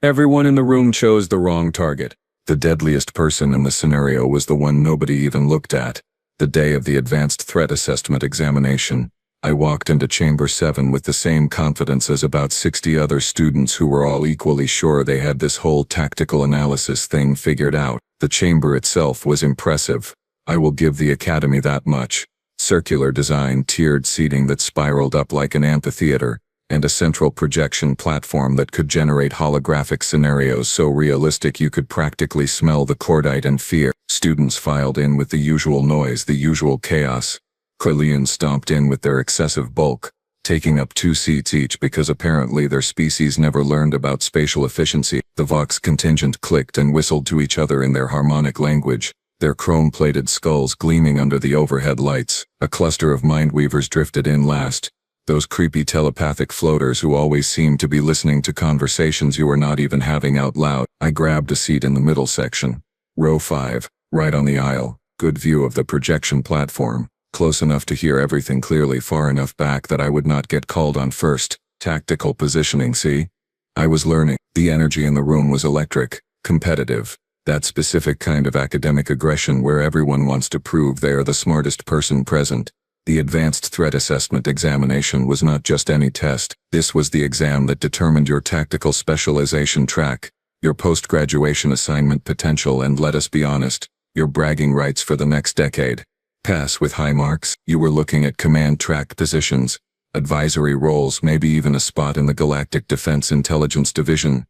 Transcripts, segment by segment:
Everyone in the room chose the wrong target. The deadliest person in the scenario was the one nobody even looked at. The day of the Advanced Threat Assessment examination, I walked into Chamber 7 with the same confidence as about 60 other students who were all equally sure they had this whole tactical analysis thing figured out. The chamber itself was impressive. I will give the academy that much. Circular design, tiered seating that spiraled up like an amphitheater, and a central projection platform that could generate holographic scenarios so realistic you could practically smell the cordite and fear. Students filed in with the usual noise, the usual chaos. Krelians stomped in with their excessive bulk, taking up 2 seats each because apparently their species never learned about spatial efficiency. The Vox contingent clicked and whistled to each other in their harmonic language, their chrome-plated skulls gleaming under the overhead lights. A cluster of mindweavers drifted in last, those creepy telepathic floaters who always seemed to be listening to conversations you were not even having out loud. I grabbed a seat in the middle section, row 5, right on the aisle, good view of the projection platform. Close enough to hear everything clearly, far enough back that I would not get called on first. Tactical positioning, see? I was learning. The energy in the room was electric, competitive. That specific kind of academic aggression where everyone wants to prove they are the smartest person present. The Advanced Threat Assessment examination was not just any test. This was the exam that determined your tactical specialization track, your post-graduation assignment potential, and let us be honest, your bragging rights for the next decade. Pass with high marks, you were looking at command track positions, advisory roles, maybe even a spot in the Galactic Defense Intelligence Division.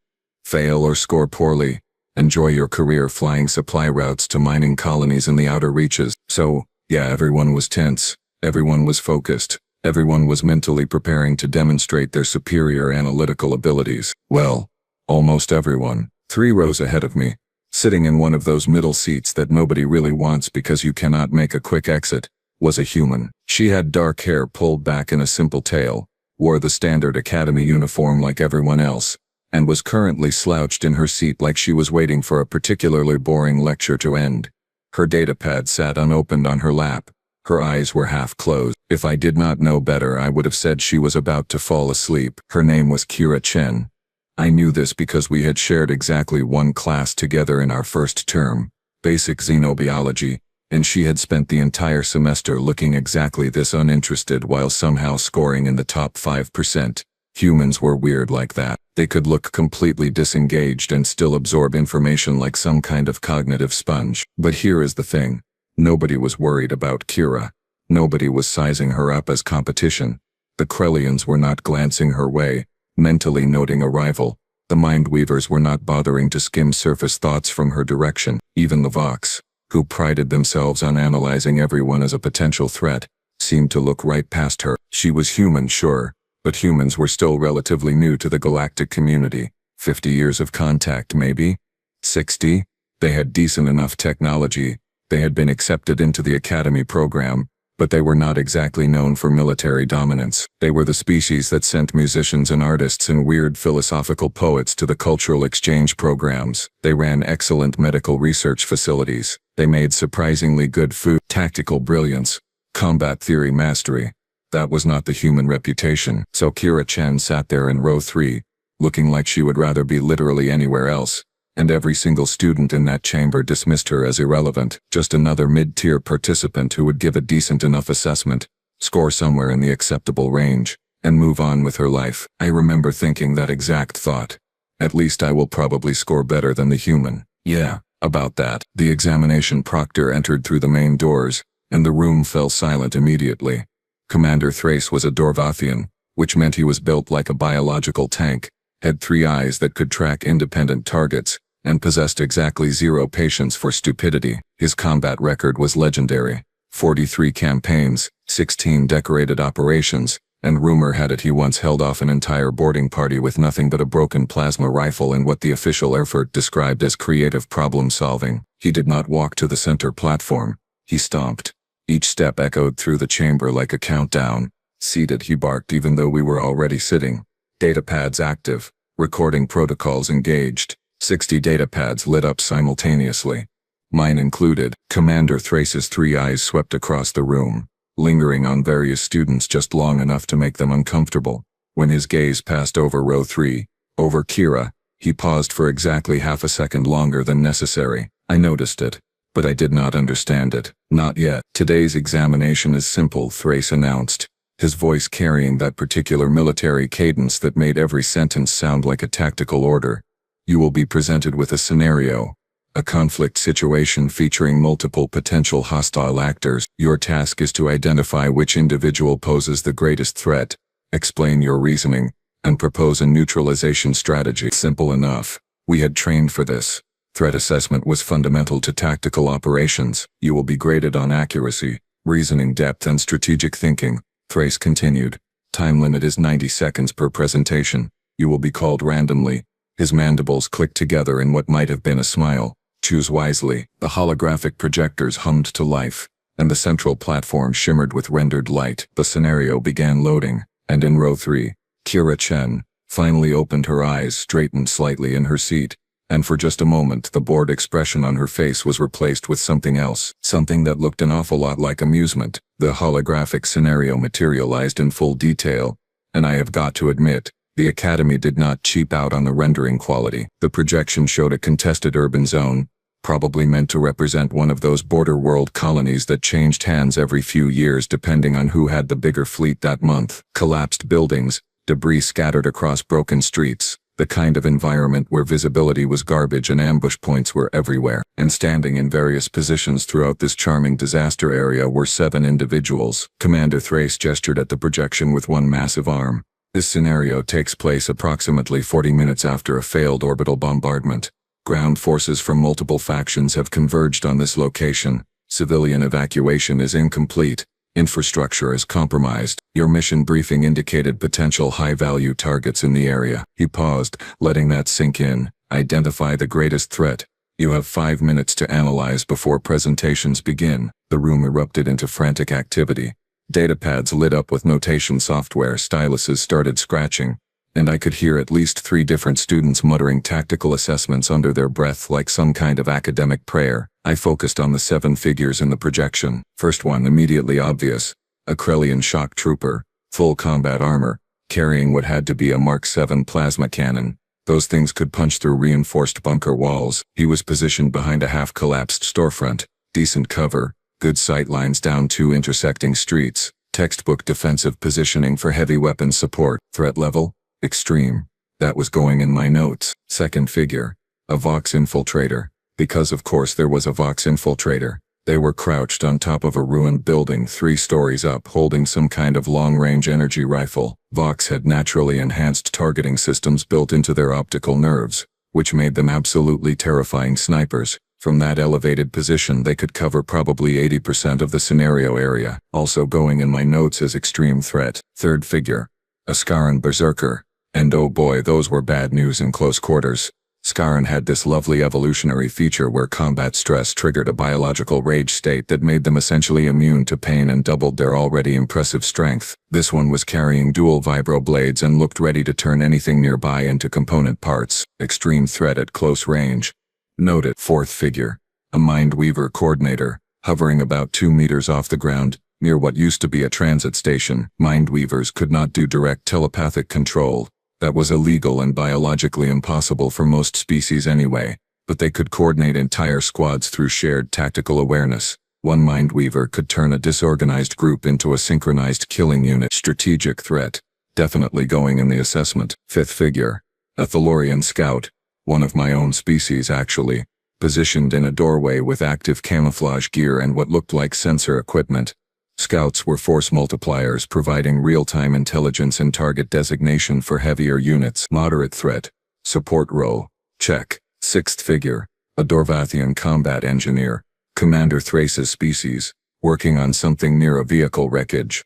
Fail or score poorly, enjoy your career flying supply routes to mining colonies in the outer reaches. So, yeah, everyone was tense, everyone was focused, everyone was mentally preparing to demonstrate their superior analytical abilities. Well, almost everyone. 3 rows ahead of me, sitting in one of those middle seats that nobody really wants because you cannot make a quick exit, was a human. She had dark hair pulled back in a simple tail, wore the standard academy uniform like everyone else, and was currently slouched in her seat like she was waiting for a particularly boring lecture to end. Her datapad sat unopened on her lap. Her eyes were half closed. If I did not know better, I would have said she was about to fall asleep. Her name was Kira Chen. I knew this because we had shared exactly one class together in our first term, basic xenobiology, and she had spent the entire semester looking exactly this uninterested while somehow scoring in the top 5%. Humans were weird like that. They could look completely disengaged and still absorb information like some kind of cognitive sponge. But here is the thing. Nobody was worried about Kira. Nobody was sizing her up as competition. The Krelians were not glancing her way, mentally noting a rival. The Mindweavers were not bothering to skim surface thoughts from her direction. Even the Vox, who prided themselves on analyzing everyone as a potential threat, seemed to look right past her. She was human, sure, but humans were still relatively new to the galactic community. 50 years of contact, maybe? 60? They had decent enough technology. They had been accepted into the academy program, but they were not exactly known for military dominance. They were the species that sent musicians and artists and weird philosophical poets to the cultural exchange programs. They ran excellent medical research facilities. They made surprisingly good food. Tactical brilliance, combat theory mastery. That was not the human reputation. So Kira Chen sat there in row 3, looking like she would rather be literally anywhere else. And every single student in that chamber dismissed her as irrelevant, just another mid-tier participant who would give a decent enough assessment, score somewhere in the acceptable range, and move on with her life. I remember thinking that exact thought. At least I will probably score better than the human. Yeah, about that. The examination proctor entered through the main doors, and the room fell silent immediately. Commander Thrace was a Dorvathian, which meant he was built like a biological tank, had 3 eyes that could track independent targets, and possessed exactly 0 patience for stupidity. His combat record was legendary. 43 campaigns, 16 decorated operations, and rumor had it he once held off an entire boarding party with nothing but a broken plasma rifle and what the official Erfurt described as creative problem-solving. He did not walk to the center platform. He stomped. Each step echoed through the chamber like a countdown. Seated, he barked even though we were already sitting. Datapads active. Recording protocols engaged. 60 datapads lit up simultaneously. Mine included. Commander Thrace's 3 eyes swept across the room, lingering on various students just long enough to make them uncomfortable. When his gaze passed over row 3, over Kira, He paused for exactly half a second longer than necessary. I noticed it, but I did not understand it. Not yet. Today's examination is simple, Thrace announced, his voice carrying that particular military cadence that made every sentence sound like a tactical order. You will be presented with a scenario, a conflict situation featuring multiple potential hostile actors. Your task is to identify which individual poses the greatest threat, explain your reasoning, and propose a neutralization strategy. Simple enough. We had trained for this. Threat assessment was fundamental to tactical operations. You will be graded on accuracy, reasoning depth, and strategic thinking, Thrace continued. Time limit is 90 seconds per presentation. You will be called randomly. His mandibles clicked together in what might have been a smile. Choose wisely. The holographic projectors hummed to life, and the central platform shimmered with rendered light. The scenario began loading, and in row 3, Kira Chen finally opened her eyes, straightened slightly in her seat, and for just a moment the bored expression on her face was replaced with something else, something that looked an awful lot like amusement. The holographic scenario materialized in full detail, and I have got to admit, the Academy did not cheap out on the rendering quality. The projection showed a contested urban zone, probably meant to represent one of those border world colonies that changed hands every few years depending on who had the bigger fleet that month. Collapsed buildings, debris scattered across broken streets, the kind of environment where visibility was garbage and ambush points were everywhere. And standing in various positions throughout this charming disaster area were 7 individuals. Commander Thrace gestured at the projection with one massive arm. This scenario takes place approximately 40 minutes after a failed orbital bombardment. Ground forces from multiple factions have converged on this location. Civilian evacuation is incomplete. Infrastructure is compromised. Your mission briefing indicated potential high-value targets in the area. He paused, letting that sink in. Identify the greatest threat. You have 5 minutes to analyze before presentations begin. The room erupted into frantic activity. Datapads lit up with notation software, styluses started scratching, and I could hear at least 3 different students muttering tactical assessments under their breath like some kind of academic prayer. I focused on the 7 figures in the projection. First one, immediately obvious. A Krellian shock trooper, full combat armor, carrying what had to be a Mark 7 plasma cannon. Those things could punch through reinforced bunker walls. He was positioned behind a half-collapsed storefront. Decent cover, good sight lines down 2 intersecting streets. Textbook defensive positioning for heavy weapons support. Threat level? Extreme. That was going in my notes. Second figure. A Vox infiltrator. Because of course there was a Vox infiltrator. They were crouched on top of a ruined building 3 stories up, holding some kind of long-range energy rifle. Vox had naturally enhanced targeting systems built into their optical nerves, which made them absolutely terrifying snipers. From that elevated position they could cover probably 80% of the scenario area. Also going in my notes as extreme threat. Third figure. A Scaran berserker. And oh boy, those were bad news in close quarters. Scaran had this lovely evolutionary feature where combat stress triggered a biological rage state that made them essentially immune to pain and doubled their already impressive strength. This one was carrying dual vibro blades and looked ready to turn anything nearby into component parts. Extreme threat at close range. Noted. Fourth figure. A Mindweaver coordinator, hovering about 2 meters off the ground, near what used to be a transit station. Mindweavers could not do direct telepathic control. That was illegal and biologically impossible for most species anyway, but they could coordinate entire squads through shared tactical awareness. One Mindweaver could turn a disorganized group into a synchronized killing unit. Strategic threat. Definitely going in the assessment. Fifth figure. A Thalorian scout. One of my own species actually. Positioned in a doorway with active camouflage gear and what looked like sensor equipment. Scouts were force multipliers providing real-time intelligence and target designation for heavier units. Moderate threat. Support role. Check. Sixth figure. A Dorvathian combat engineer. Commander Thrace's species. Working on something near a vehicle wreckage.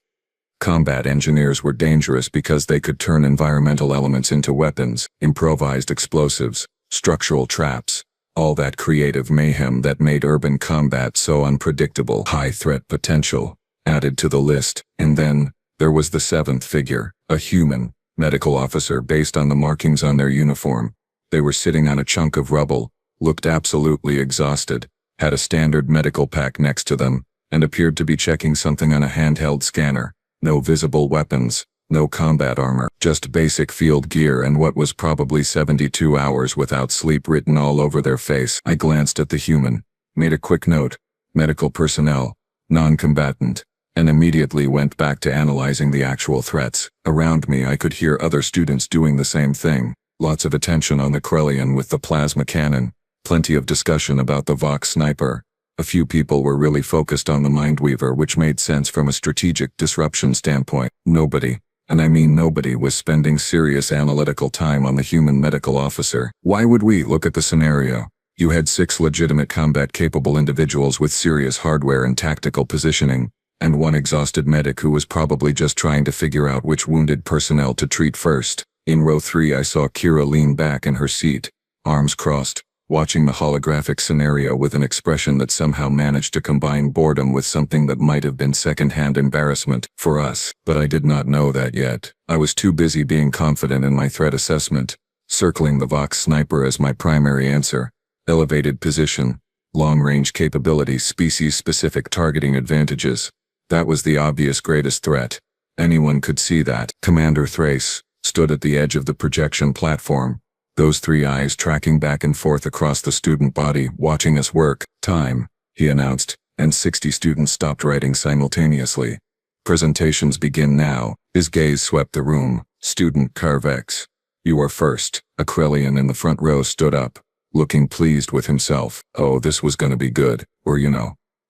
Combat engineers were dangerous because they could turn environmental elements into weapons, improvised explosives, structural traps. All that creative mayhem that made urban combat so unpredictable. High threat potential. Added to the list. And then, there was the 7th figure, a human, medical officer based on the markings on their uniform. They were sitting on a chunk of rubble, looked absolutely exhausted, had a standard medical pack next to them, and appeared to be checking something on a handheld scanner. No visible weapons, No combat armor, just basic field gear and what was probably 72 hours without sleep written all over their face. I glanced at the human, made a quick note, medical personnel, non-combatant, and immediately went back to analyzing the actual threats. Around me I could hear other students doing the same thing. Lots of attention on the Krellian with the plasma cannon, plenty of discussion about the Vox sniper. A few people were really focused on the Mindweaver, which made sense from a strategic disruption standpoint. Nobody, and I mean nobody, was spending serious analytical time on the human medical officer. Why would we? Look at the scenario. You had 6 legitimate combat-capable individuals with serious hardware and tactical positioning, and one exhausted medic who was probably just trying to figure out which wounded personnel to treat first. In row 3 I saw Kira lean back in her seat, arms crossed, watching the holographic scenario with an expression that somehow managed to combine boredom with something that might have been second-hand embarrassment for us. But I did not know that yet. I was too busy being confident in my threat assessment, circling the Vox sniper as my primary answer. Elevated position, long-range capability, species-specific targeting advantages. That was the obvious greatest threat. Anyone could see that. Commander Thrace stood at the edge of the projection platform, those 3 eyes tracking back and forth across the student body, watching us work. Time, he announced, and 60 students stopped writing simultaneously. Presentations begin now. His gaze swept the room. Student Carvex, you are first. A Krellian in the front row stood up, looking pleased with himself. Oh, this was gonna be good, or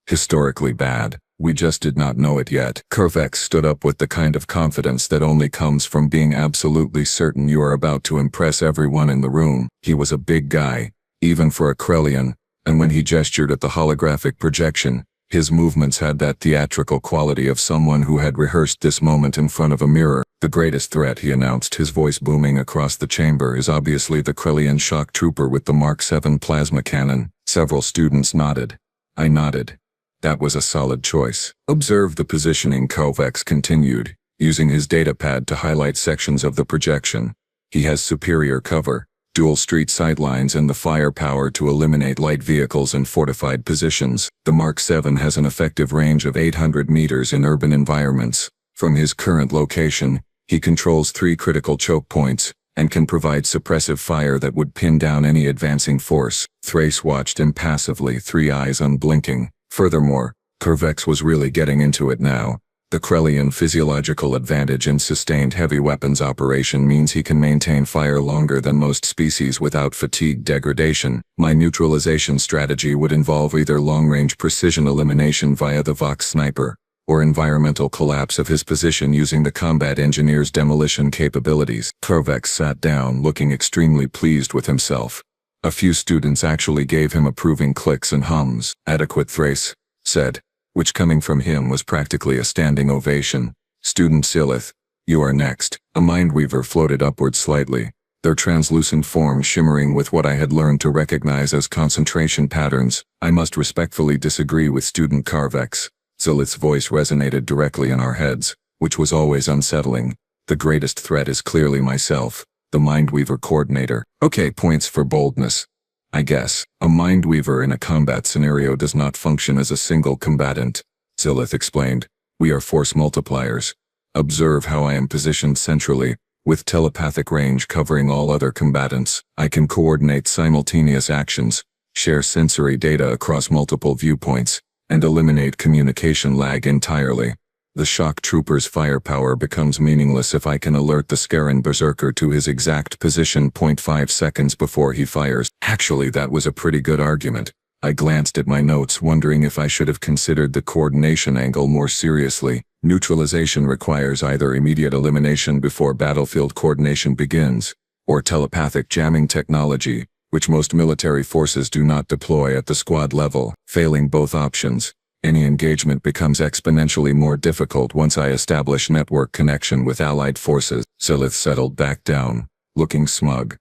historically bad. We just did not know it yet. Carvex stood up with the kind of confidence that only comes from being absolutely certain you are about to impress everyone in the room. He was a big guy, even for a Krellian, and when he gestured at the holographic projection, his movements had that theatrical quality of someone who had rehearsed this moment in front of a mirror. The greatest threat, he announced, his voice booming across the chamber, is obviously the Krellian shock trooper with the Mark 7 plasma cannon. Several students nodded. I nodded. That was a solid choice. Observe the positioning, Kovacs continued, using his datapad to highlight sections of the projection. He has superior cover, dual street sightlines, and the firepower to eliminate light vehicles and fortified positions. The Mark 7 has an effective range of 800 meters in urban environments. From his current location, he controls 3 critical choke points, and can provide suppressive fire that would pin down any advancing force. Thrace watched impassively, 3 eyes unblinking. Furthermore, Carvex was really getting into it now. The Krellian physiological advantage in sustained heavy weapons operation means he can maintain fire longer than most species without fatigue degradation. My neutralization strategy would involve either long-range precision elimination via the Vox sniper, or environmental collapse of his position using the combat engineer's demolition capabilities. Carvex sat down, looking extremely pleased with himself. A few students actually gave him approving clicks and hums. Adequate, Thrace said, which coming from him was practically a standing ovation. Student Silith, you are next. A Mindweaver floated upward slightly, their translucent form shimmering with what I had learned to recognize as concentration patterns. I must respectfully disagree with Student Carvex. Silith's voice resonated directly in our heads, which was always unsettling. The greatest threat is clearly myself, the Mindweaver coordinator. Okay, points for boldness. I guess. A Mindweaver in a combat scenario does not function as a single combatant, Silith explained. We are force multipliers. Observe how I am positioned centrally, with telepathic range covering all other combatants. I can coordinate simultaneous actions, share sensory data across multiple viewpoints, and eliminate communication lag entirely. The shock trooper's firepower becomes meaningless if I can alert the Scaran berserker to his exact position 0.5 seconds before he fires. Actually, that was a pretty good argument. I glanced at my notes, wondering if I should have considered the coordination angle more seriously. Neutralization requires either immediate elimination before battlefield coordination begins, or telepathic jamming technology, which most military forces do not deploy at the squad level. Failing both options, any engagement becomes exponentially more difficult once I establish network connection with allied forces. Silith settled back down, looking smug.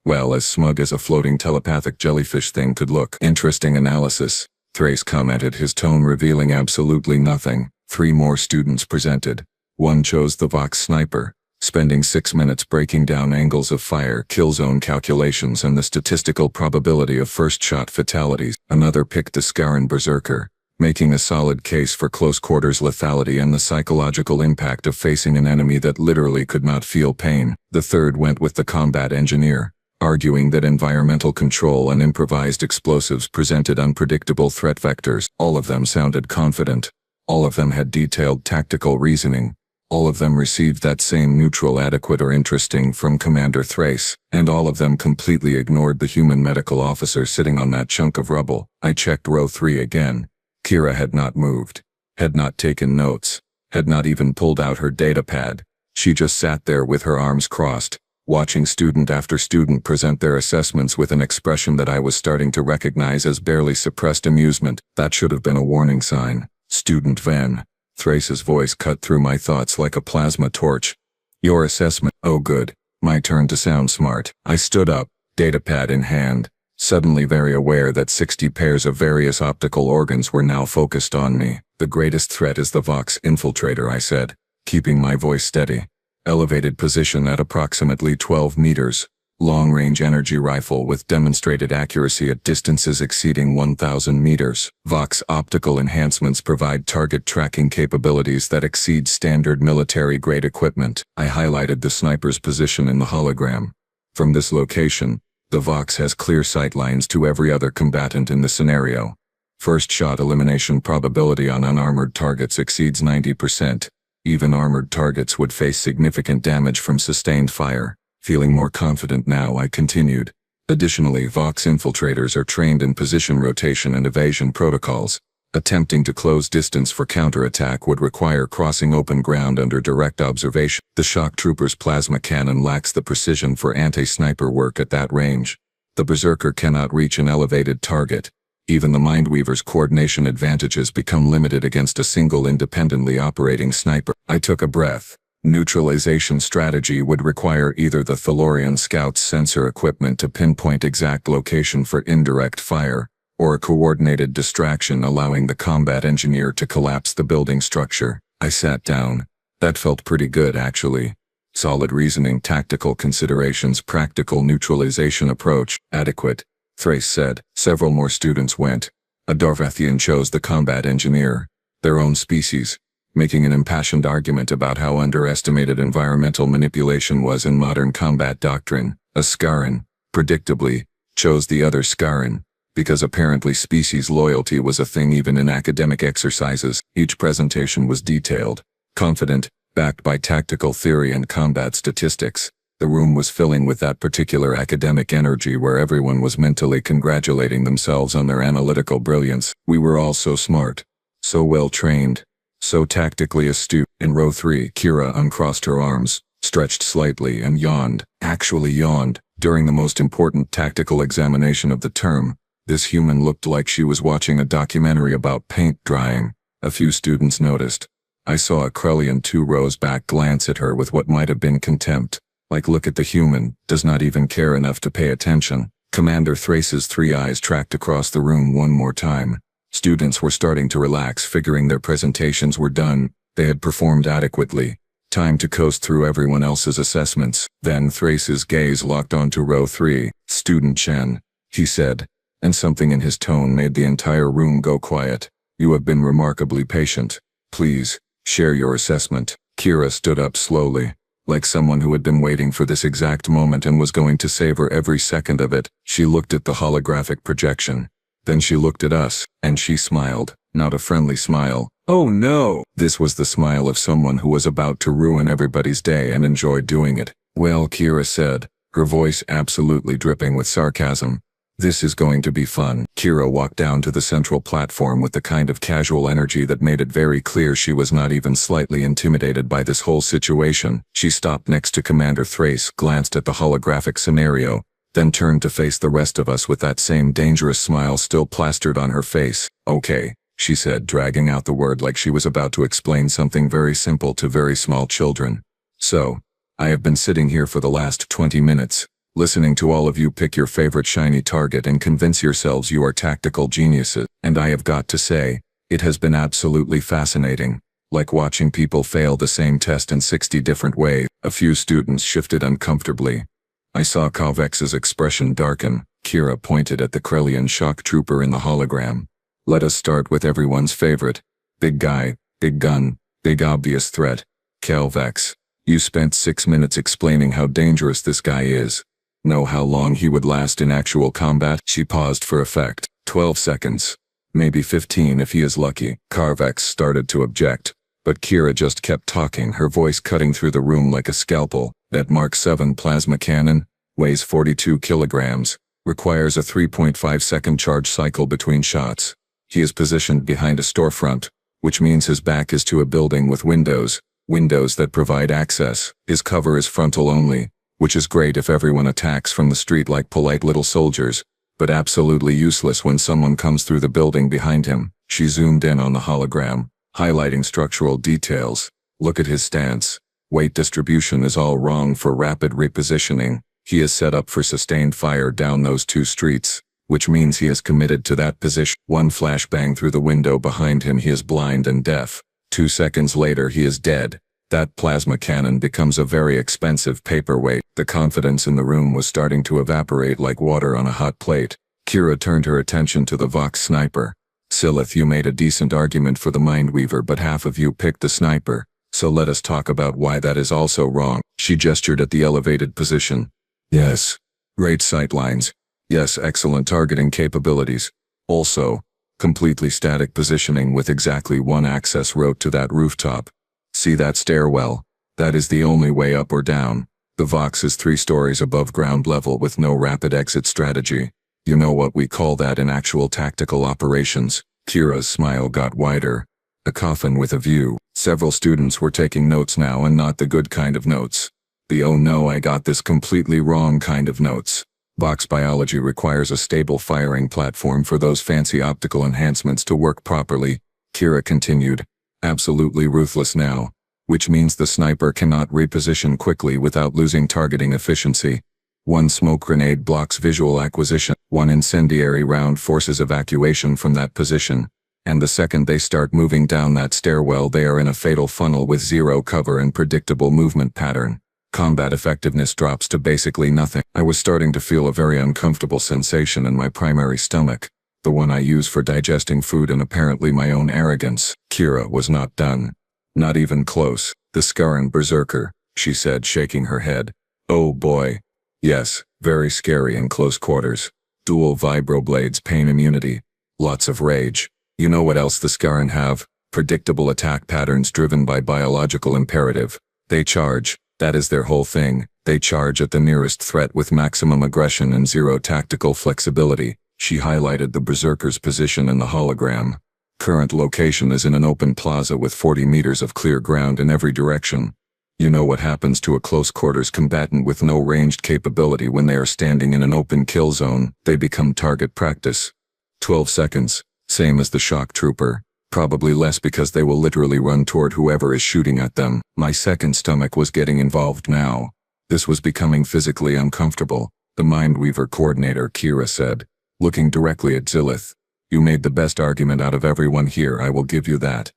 Well, as smug as a floating telepathic jellyfish thing could look. Interesting analysis, Thrace commented, his tone revealing absolutely nothing. 3 more students presented. One chose the Vox sniper, spending 6 minutes breaking down angles of fire, kill zone calculations, and the statistical probability of first shot fatalities. Another picked the Scaran berserker, making a solid case for close-quarters lethality and the psychological impact of facing an enemy that literally could not feel pain. The third went with the combat engineer, arguing that environmental control and improvised explosives presented unpredictable threat vectors. All of them sounded confident. All of them had detailed tactical reasoning. All of them received that same neutral, adequate, or interesting from Commander Thrace, and all of them completely ignored the human medical officer sitting on that chunk of rubble. I checked row 3 again. Kira had not moved, had not taken notes, had not even pulled out her datapad. She just sat there with her arms crossed, watching student after student present their assessments with an expression that I was starting to recognize as barely suppressed amusement. That should have been a warning sign. Student Van. Thrace's voice cut through my thoughts like a plasma torch. Your assessment. Oh good. My turn to sound smart. I stood up, datapad in hand, suddenly very aware that 60 pairs of various optical organs were now focused on me. The greatest threat is the Vox infiltrator, I said, keeping my voice steady. Elevated position at approximately 12 meters. Long-range energy rifle with demonstrated accuracy at distances exceeding 1,000 meters. Vox optical enhancements provide target tracking capabilities that exceed standard military-grade equipment. I highlighted the sniper's position in the hologram. From this location, the Vox has clear sight lines to every other combatant in the scenario. First shot elimination probability on unarmored targets exceeds 90%. Even armored targets would face significant damage from sustained fire. Feeling more confident now, I continued. Additionally, Vox infiltrators are trained in position rotation and evasion protocols. Attempting to close distance for counterattack would require crossing open ground under direct observation. The shock trooper's plasma cannon lacks the precision for anti-sniper work at that range. The berserker cannot reach an elevated target. Even the Mindweaver's coordination advantages become limited against a single independently operating sniper. I took a breath. Neutralization strategy would require either the Thalorian Scout's sensor equipment to pinpoint exact location for indirect fire, or a coordinated distraction allowing the combat engineer to collapse the building structure. I sat down. That felt pretty good, actually. Solid reasoning, tactical considerations, practical neutralization approach. Adequate, Thrace said. Several more students went. A Darvathian chose the combat engineer, their own species, making an impassioned argument about how underestimated environmental manipulation was in modern combat doctrine. A Scaran, predictably, chose the other Scaran, because apparently species loyalty was a thing even in academic exercises. Each presentation was detailed, confident, backed by tactical theory and combat statistics. The room was filling with that particular academic energy where everyone was mentally congratulating themselves on their analytical brilliance. We were all so smart, so well trained, so tactically astute. In row 3, Kira uncrossed her arms, stretched slightly, and yawned. Actually yawned. During the most important tactical examination of the term, this human looked like she was watching a documentary about paint drying. A few students noticed. I saw a Krellian 2 rows back glance at her with what might have been contempt. Like, look at the human, does not even care enough to pay attention. Commander Thrace's 3 eyes tracked across the room one more time. Students were starting to relax, figuring their presentations were done. They had performed adequately. Time to coast through everyone else's assessments. Then Thrace's gaze locked onto row 3. Student Chen, he said, and something in his tone made the entire room go quiet. You have been remarkably patient. Please, share your assessment. Kira stood up slowly, like someone who had been waiting for this exact moment and was going to savor every second of it. She looked at the holographic projection. Then she looked at us, and she smiled. Not a friendly smile. Oh no! This was the smile of someone who was about to ruin everybody's day and enjoyed doing it. Well, Kira said, her voice absolutely dripping with sarcasm. This is going to be fun. Kira walked down to the central platform with the kind of casual energy that made it very clear she was not even slightly intimidated by this whole situation. She stopped next to Commander Thrace, glanced at the holographic scenario, then turned to face the rest of us with that same dangerous smile still plastered on her face. Okay, she said, dragging out the word like she was about to explain something very simple to very small children. So, I have been sitting here for the last 20 minutes, listening to all of you pick your favorite shiny target and convince yourselves you are tactical geniuses. And I have got to say, it has been absolutely fascinating. Like watching people fail the same test in 60 different ways. A few students shifted uncomfortably. I saw Kovex's expression darken. Kira pointed at the Krellian shock trooper in the hologram. Let us start with everyone's favorite. Big guy, big gun, big obvious threat. Calvex. You spent 6 minutes explaining how dangerous this guy is. Know how long he would last in actual combat? She paused for effect. 12 seconds. Maybe 15 if he is lucky. Carvex started to object, but Kira just kept talking, her voice cutting through the room like a scalpel. That Mark 7 plasma cannon weighs 42 kilograms, requires a 3.5-second charge cycle between shots. He is positioned behind a storefront, which means his back is to a building with windows that provide access. His cover is frontal only, which is great if everyone attacks from the street like polite little soldiers, but absolutely useless when someone comes through the building behind him. She zoomed in on the hologram, highlighting structural details. Look at his stance. Weight distribution is all wrong for rapid repositioning. He is set up for sustained fire down those 2 streets, which means he is committed to that position. One flashbang through the window behind him, he is blind and deaf. 2 seconds later he is dead. That plasma cannon becomes a very expensive paperweight. The confidence in the room was starting to evaporate like water on a hot plate. Kira turned her attention to the Vox sniper. Silith, you made a decent argument for the Mindweaver, but half of you picked the sniper. So let us talk about why that is also wrong. She gestured at the elevated position. Yes. Great sightlines. Yes, excellent targeting capabilities. Also, completely static positioning with exactly one access route to that rooftop. See that stairwell? That is the only way up or down. The Vox is 3 stories above ground level with no rapid exit strategy. You know what we call that in actual tactical operations. Kira's smile got wider. A coffin with a view. Several students were taking notes now, and not the good kind of notes. The oh no, I got this completely wrong kind of notes. Vox biology requires a stable firing platform for those fancy optical enhancements to work properly. Kira continued. Absolutely ruthless now. Which means the sniper cannot reposition quickly without losing targeting efficiency. 1 smoke grenade blocks visual acquisition. 1 incendiary round forces evacuation from that position. And the second they start moving down that stairwell, they are in a fatal funnel with 0 cover and predictable movement pattern. Combat effectiveness drops to basically nothing. I was starting to feel a very uncomfortable sensation in my primary stomach, the one I use for digesting food and apparently my own arrogance. Kira was not done. Not even close. The Scaran berserker, she said, shaking her head. Oh boy. Yes, very scary in close quarters. Dual vibroblades, pain immunity. Lots of rage. You know what else the Scaran have? Predictable attack patterns driven by biological imperative. They charge. That is their whole thing. They charge at the nearest threat with maximum aggression and 0 tactical flexibility. She highlighted the berserker's position in the hologram. Current location is in an open plaza with 40 meters of clear ground in every direction. You know what happens to a close quarters combatant with no ranged capability when they are standing in an open kill zone? They become target practice. 12 seconds. Same as the shock trooper. Probably less because they will literally run toward whoever is shooting at them. My second stomach was getting involved now. This was becoming physically uncomfortable. The Mindweaver coordinator, Kira said, looking directly at Zilith. You made the best argument out of everyone here, I will give you that.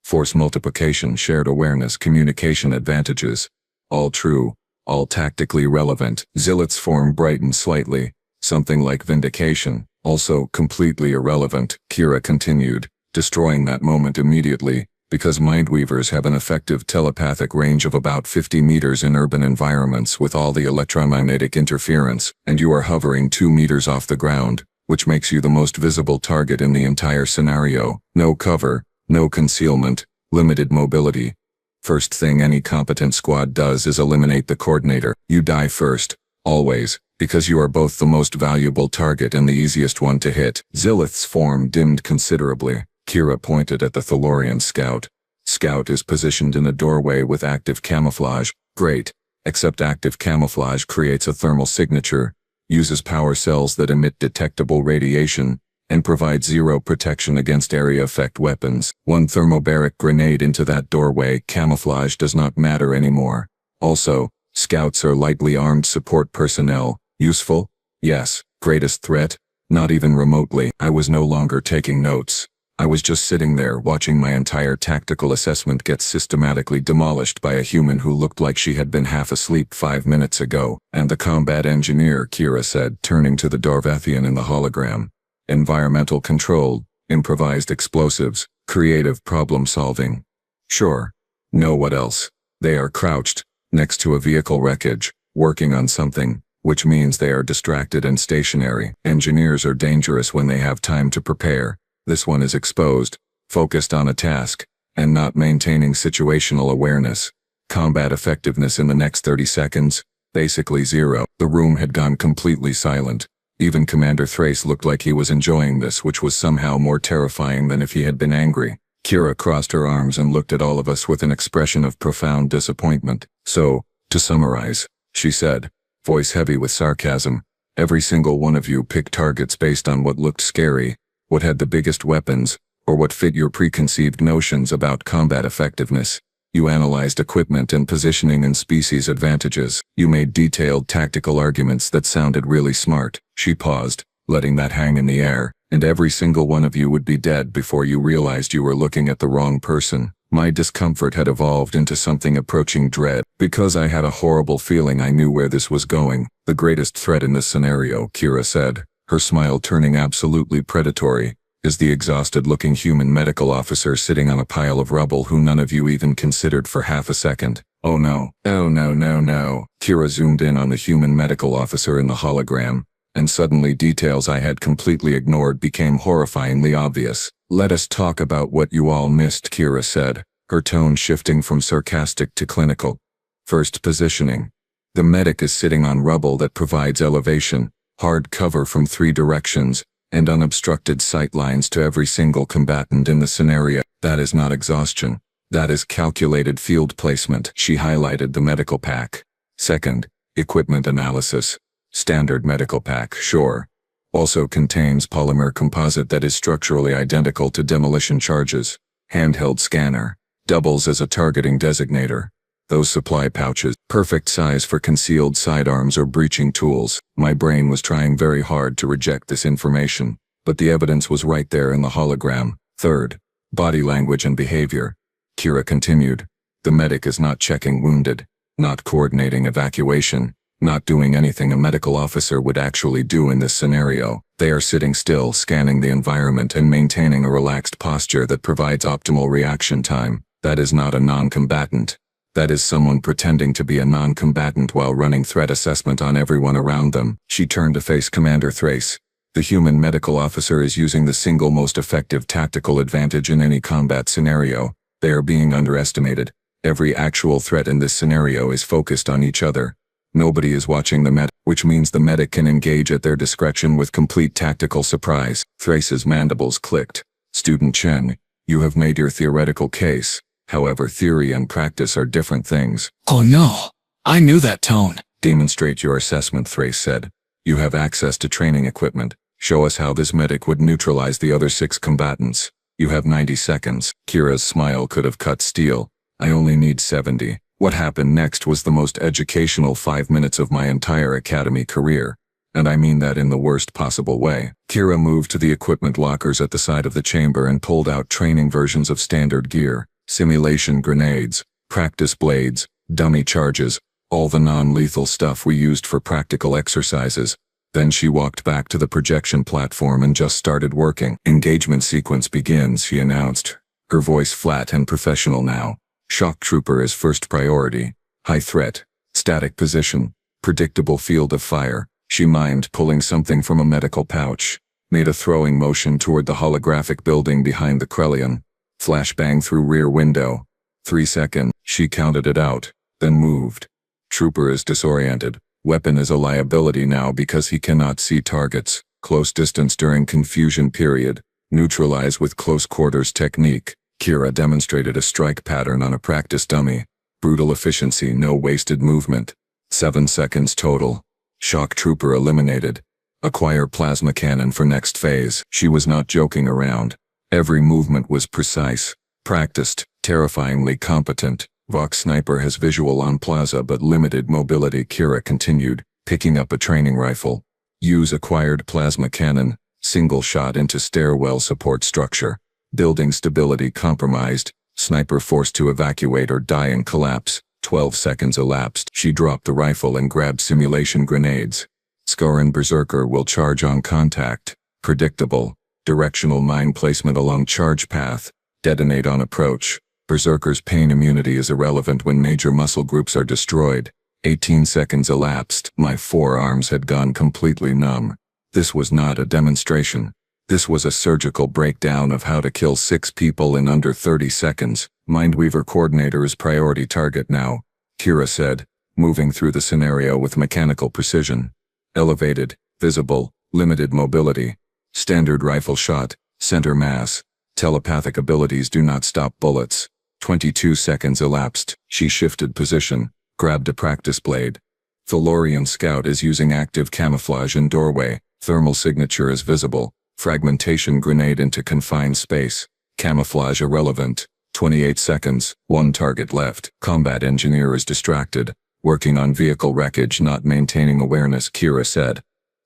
Force multiplication, shared awareness, communication advantages. All true, all tactically relevant. Zilith's form brightened slightly. Something like vindication. Also completely irrelevant, Kira continued, destroying that moment immediately, because Mindweavers have an effective telepathic range of about 50 meters in urban environments with all the electromagnetic interference, and you are hovering 2 meters off the ground, which makes you the most visible target in the entire scenario. No cover, no concealment, limited mobility. First thing any competent squad does is eliminate the coordinator. You die first, always, because you are both the most valuable target and the easiest one to hit. Zilith's form dimmed considerably. Kira pointed at the Thalorian scout. Scout is positioned in a doorway with active camouflage. Great, except active camouflage creates a thermal signature, uses power cells that emit detectable radiation, and provides 0 protection against area effect weapons. 1 thermobaric grenade into that doorway, camouflage does not matter anymore. Also, scouts are lightly armed support personnel. Useful? Yes. Greatest threat? Not even remotely. I was no longer taking notes. I was just sitting there watching my entire tactical assessment get systematically demolished by a human who looked like she had been half asleep 5 minutes ago. And the combat engineer, Kira said, turning to the Darvathian in the hologram. Environmental control. improvised explosives, creative problem solving. Sure. No, what else? They are crouched, next to a vehicle wreckage, working on something, which means they are distracted and stationary. Engineers are dangerous when they have time to prepare. This one is exposed, focused on a task, and not maintaining situational awareness. Combat effectiveness in the next 30 seconds, basically zero. The room had gone completely silent. Even Commander Thrace looked like he was enjoying this, which was somehow more terrifying than if he had been angry. Kira crossed her arms and looked at all of us with an expression of profound disappointment. So, to summarize, she said, voice heavy with sarcasm, every single one of you picked targets based on what looked scary, what had the biggest weapons, or what fit your preconceived notions about combat effectiveness. You analyzed equipment and positioning and species advantages. You made detailed tactical arguments that sounded really smart. She paused, letting that hang in the air, and every single one of you would be dead before you realized you were looking at the wrong person. My discomfort had evolved into something approaching dread, because I had a horrible feeling I knew where this was going. The greatest threat in this scenario, Kira said, her smile turning absolutely predatory, is the exhausted-looking human medical officer sitting on a pile of rubble who none of you even considered for half a second. Oh no. Oh no no no. Kira zoomed in on the human medical officer in the hologram, and suddenly details I had completely ignored became horrifyingly obvious. Let us talk about what you all missed, Kira said, her tone shifting from sarcastic to clinical. First, positioning. The medic is sitting on rubble that provides elevation, hard cover from 3 directions, and unobstructed sight lines to every single combatant in the scenario. That is not exhaustion. That is calculated field placement. She highlighted the medical pack. Second, equipment analysis. Standard medical pack, sure. Also contains polymer composite that is structurally identical to demolition charges. Handheld scanner. Doubles as a targeting designator. Those supply pouches, perfect size for concealed sidearms or breaching tools. My brain was trying very hard to reject this information, but the evidence was right there in the hologram. Third, body language and behavior. Kira continued. The medic is not checking wounded, not coordinating evacuation, not doing anything a medical officer would actually do in this scenario. They are sitting still, scanning the environment and maintaining a relaxed posture that provides optimal reaction time. That is not a non-combatant. That is someone pretending to be a non-combatant while running threat assessment on everyone around them. She turned to face Commander Thrace. The human medical officer is using the single most effective tactical advantage in any combat scenario. They are being underestimated. Every actual threat in this scenario is focused on each other. Nobody is watching the medic, which means the medic can engage at their discretion with complete tactical surprise. Thrace's mandibles clicked. Student Chen, you have made your theoretical case. However, theory and practice are different things. Oh no, I knew that tone. Demonstrate your assessment, Thrace said. You have access to training equipment. Show us how this medic would neutralize the other 6 combatants. You have 90 seconds. Kira's smile could have cut steel. I only need 70. What happened next was the most educational 5 minutes of my entire academy career. And I mean that in the worst possible way. Kira moved to the equipment lockers at the side of the chamber and pulled out training versions of standard gear. Simulation grenades, practice blades, dummy charges, all the non-lethal stuff we used for practical exercises. Then she walked back to the projection platform and just started working. Engagement sequence begins, she announced, her voice flat and professional now. Shock trooper is first priority. High threat, static position, predictable field of fire. She mimed pulling something from a medical pouch, made a throwing motion toward the holographic building behind the Krellian. Flashbang through rear window. 3 seconds. She counted it out, then moved. Trooper is disoriented. Weapon is a liability now because he cannot see targets. Close distance during confusion period. Neutralize with close quarters technique. Kira demonstrated a strike pattern on a practice dummy. Brutal efficiency, no wasted movement. 7 seconds total. Shock trooper eliminated. Acquire plasma cannon for next phase. She was not joking around. Every movement was precise, practiced, terrifyingly competent. Vox Sniper has visual on plaza but limited mobility. Kira continued, picking up a training rifle. Use acquired plasma cannon, single shot into stairwell support structure. Building stability compromised. Sniper forced to evacuate or die in collapse. 12 seconds elapsed. She dropped the rifle and grabbed simulation grenades. Skorin Berserker will charge on contact. Predictable. Directional mine placement along charge path. Detonate on approach. Berserker's pain immunity is irrelevant when major muscle groups are destroyed. 18 seconds elapsed. My forearms had gone completely numb. This was not a demonstration. This was a surgical breakdown of how to kill 6 people in under 30 seconds. Mindweaver coordinator is priority target now, Kira said, moving through the scenario with mechanical precision. Elevated, visible, limited mobility. Standard rifle shot, center mass. Telepathic abilities do not stop bullets. 22 seconds elapsed. She shifted position, grabbed a practice blade. Thalorian scout is using active camouflage in doorway. Thermal signature is visible. Fragmentation grenade into confined space. Camouflage irrelevant. 28 seconds. 1 target left. Combat engineer is distracted. Working on vehicle wreckage, not maintaining awareness, Kira said.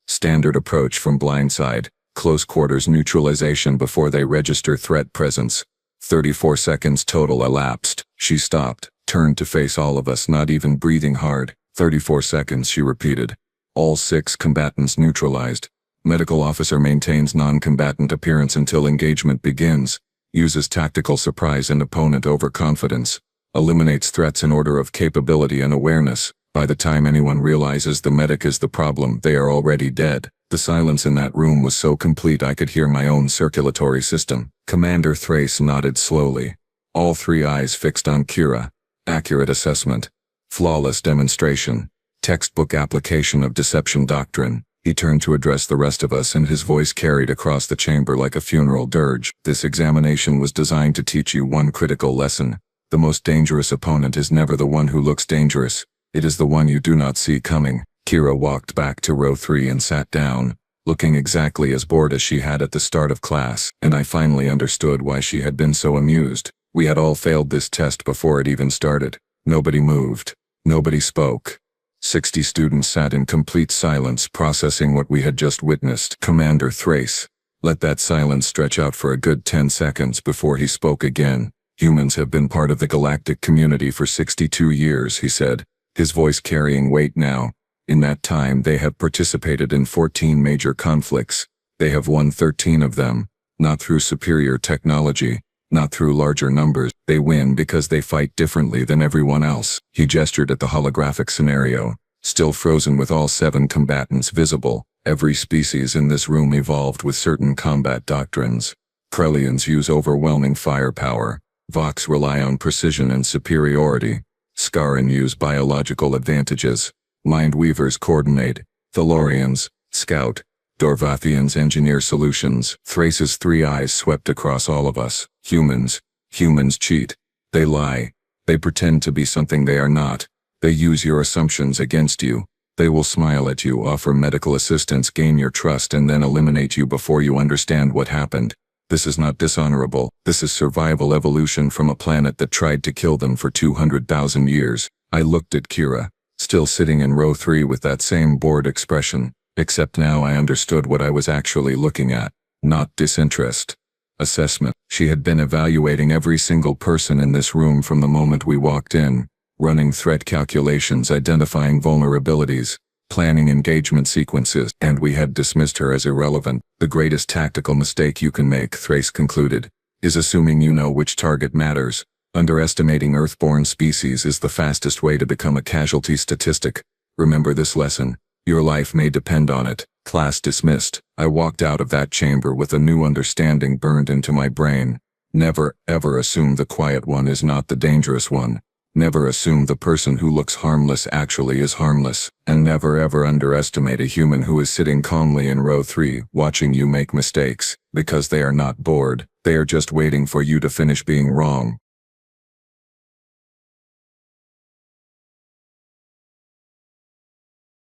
Standard approach from blindside. Close quarters neutralization before they register threat presence. 34 seconds total elapsed. She stopped, turned to face all of us, not even breathing hard. 34 seconds, she repeated. All 6 combatants neutralized. Medical officer maintains non-combatant appearance until engagement begins. Uses tactical surprise and opponent overconfidence. Eliminates threats in order of capability and awareness. By the time anyone realizes the medic is the problem, they are already dead. The silence in that room was so complete I could hear my own circulatory system. Commander Thrace nodded slowly. All 3 eyes fixed on Kira. Accurate assessment. Flawless demonstration. Textbook application of deception doctrine. He turned to address the rest of us, and his voice carried across the chamber like a funeral dirge. This examination was designed to teach you one critical lesson. The most dangerous opponent is never the one who looks dangerous. It is the one you do not see coming. Kira walked back to row 3 and sat down, looking exactly as bored as she had at the start of class, and I finally understood why she had been so amused. We had all failed this test before it even started. Nobody moved. Nobody spoke. 60 students sat in complete silence, processing what we had just witnessed. Commander Thrace let that silence stretch out for a good 10 seconds before he spoke again. Humans have been part of the galactic community for 62 years, he said, his voice carrying weight now. In that time, they have participated in 14 major conflicts. They have won 13 of them, not through superior technology, not through larger numbers. They win because they fight differently than everyone else. He gestured at the holographic scenario, still frozen with all 7 combatants visible. Every species in this room evolved with certain combat doctrines. Krellians use overwhelming firepower. Vox rely on precision and superiority. Scaran use biological advantages. Mindweavers coordinate. Thalorians, scout. Dorvathians engineer solutions. Thrace's 3 eyes swept across all of us. Humans cheat. They lie. They pretend to be something they are not. They use your assumptions against you. They will smile at you, offer medical assistance, gain your trust, and then eliminate you before you understand what happened. This is not dishonorable. This is survival evolution from a planet that tried to kill them for 200,000 years. I looked at Kira, still sitting in row 3 with that same bored expression, except now I understood what I was actually looking at. Not disinterest. Assessment. She had been evaluating every single person in this room from the moment we walked in, running threat calculations, identifying vulnerabilities, planning engagement sequences, and we had dismissed her as irrelevant. The greatest tactical mistake you can make, Thrace concluded, is assuming you know which target matters. Underestimating Earthborn species is the fastest way to become a casualty statistic. Remember this lesson. Your life may depend on it. Class dismissed. I walked out of that chamber with a new understanding burned into my brain. Never, ever assume the quiet one is not the dangerous one. Never assume the person who looks harmless actually is harmless. And never ever underestimate a human who is sitting calmly in row 3, watching you make mistakes, because they are not bored. They are just waiting for you to finish being wrong.